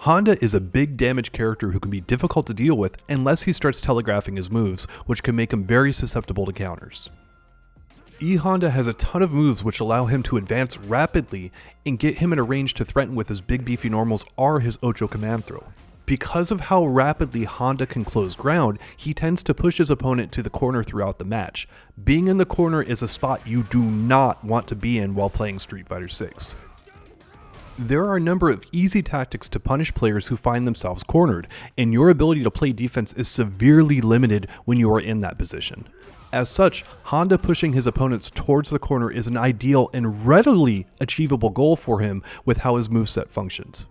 Honda is a big damage character who can be difficult to deal with unless he starts telegraphing his moves, which can make him very susceptible to counters. Honda has a ton of moves which allow him to advance rapidly and get him in a range to threaten with his big beefy normals or his Ocho command throw. Because of how rapidly Honda can close ground, he tends to push his opponent to the corner throughout the match. Being in the corner is a spot you do not want to be in while playing Street Fighter 6. There are a number of easy tactics to punish players who find themselves cornered, and your ability to play defense is severely limited when you are in that position. As such, Honda pushing his opponents towards the corner is an ideal and readily achievable goal for him with how his moveset functions.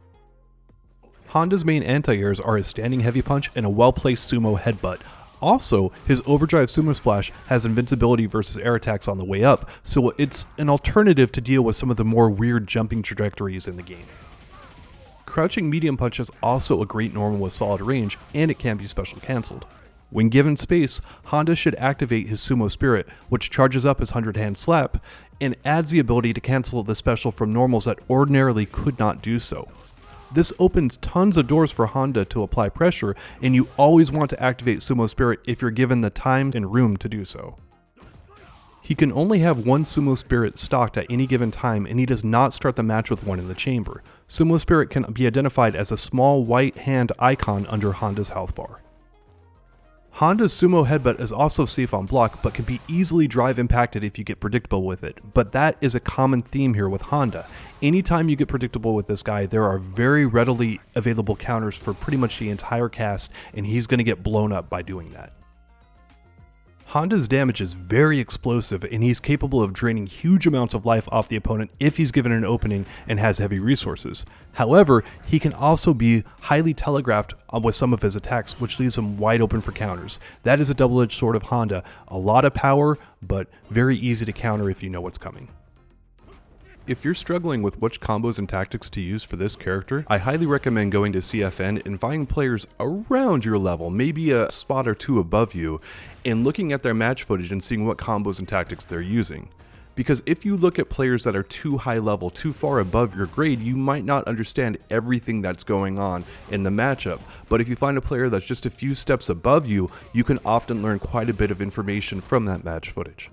Honda's main anti-airs are his standing heavy punch and a well-placed sumo headbutt. Also, his overdrive sumo splash has invincibility versus air attacks on the way up, so it's an alternative to deal with some of the more weird jumping trajectories in the game. Crouching medium punch is also a great normal with solid range, and it can be special cancelled. When given space, Honda should activate his Sumo Spirit, which charges up his 100-hand slap, and adds the ability to cancel the special from normals that ordinarily could not do so. This opens tons of doors for Honda to apply pressure, and you always want to activate Sumo Spirit if you're given the time and room to do so. He can only have one Sumo Spirit stocked at any given time, and he does not start the match with one in the chamber. Sumo Spirit can be identified as a small white hand icon under Honda's health bar. Honda's Sumo Headbutt is also safe on block, but can be easily drive impacted if you get predictable with it, but that is a common theme here with Honda. Anytime you get predictable with this guy, there are very readily available counters for pretty much the entire cast, and he's going to get blown up by doing that. Honda's damage is very explosive, and he's capable of draining huge amounts of life off the opponent if he's given an opening and has heavy resources. However, he can also be highly telegraphed with some of his attacks, which leaves him wide open for counters. That is a double-edged sword of Honda. A lot of power, but very easy to counter if you know what's coming. If you're struggling with which combos and tactics to use for this character, I highly recommend going to CFN and finding players around your level, maybe a spot or two above you, and looking at their match footage and seeing what combos and tactics they're using. Because if you look at players that are too high level, too far above your grade, you might not understand everything that's going on in the matchup. But if you find a player that's just a few steps above you, you can often learn quite a bit of information from that match footage.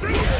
See ya!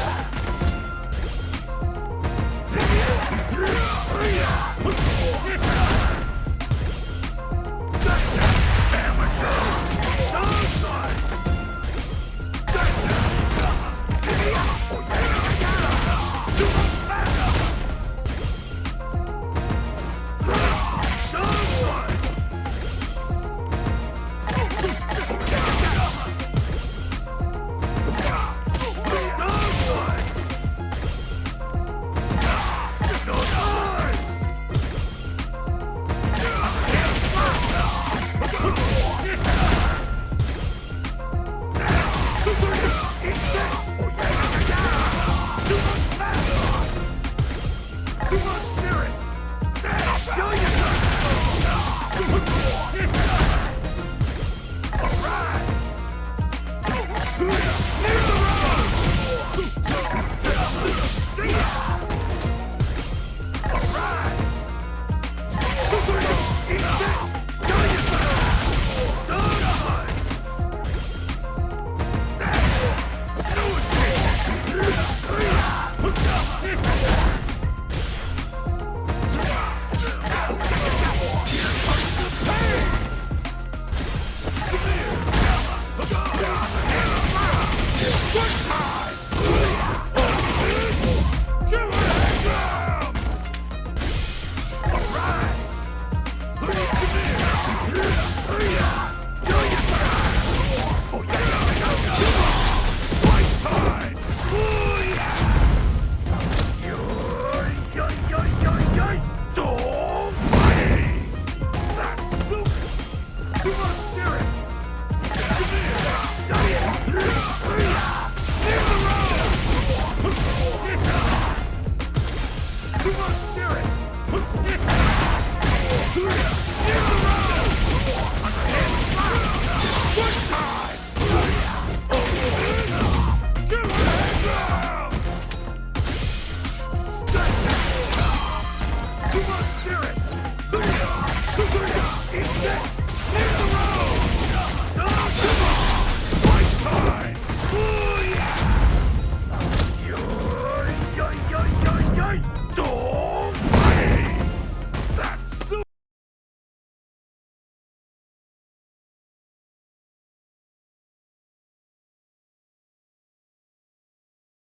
Serious.